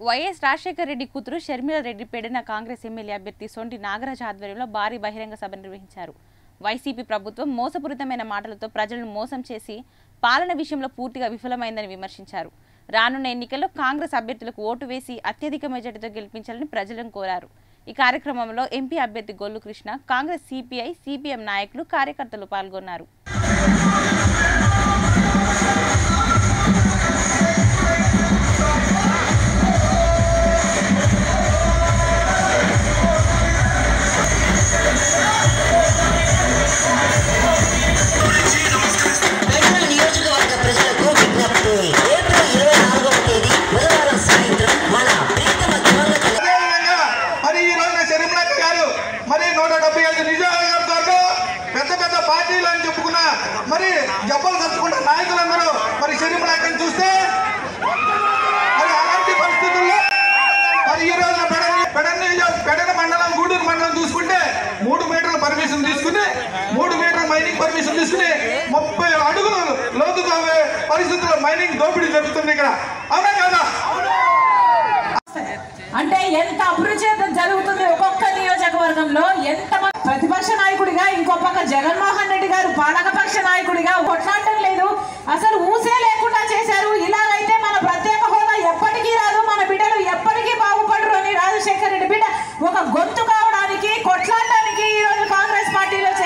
YS Rajasekhara Reddy కూతురు Sharmila Reddy పేడిన Congress MLA అభ్యర్థి సొంటి నాగరాజ్ ఆధ్వర్యంలో భారీ బహిరంగ సభ నిర్వహించారు. వైసీపీ ప్రభుత్వం మోసపూరితమైన మాటలతో ప్రజలను మోసం చేసి పాలన విషయంలో పూర్తిగా విఫలమైందని విమర్శించారు. రానున్న ఎన్నికల్లో కాంగ్రెస్ అభ్యర్థులకు ఓటు వేసి అత్యధిక మెజార్టీతో గెలిపించాలని ప్రజలను కోరారు. ఈ కార్యక్రమంలో ఎంపీ అభ్యర్థి గొల్లు కృష్ణ, కాంగ్రెస్ సిపిఐ, సిపిఎం నాయకులు, కార్యకర్తలు పాల్గొన్నారు. పార్టీలు అని చెప్పుకున్న మరి జబ్బలు ఖర్చుకున్న నాయకులందరూ మరి షర్మిలక్కని చూస్తే మరి అలాంటి పరిస్థితుల్లో మరి ఈ రోజున పెడన మండలం, గూడూరు మండలం చూసుకుంటే 3 మీటర్ల పర్మిషన్ తీసుకుని 3 మీటర్ల మైనింగ్ పర్మిషన్ తీసుకుని 30 అడుగులు లోతు తవ్వే పరిస్థితుల్లో మైనింగ్ దోపిడీ జరుగుతుంది ఇక్కడ. అవునా కదా? అంటే ఎంత అభిరుచేత జరుగుతుంది.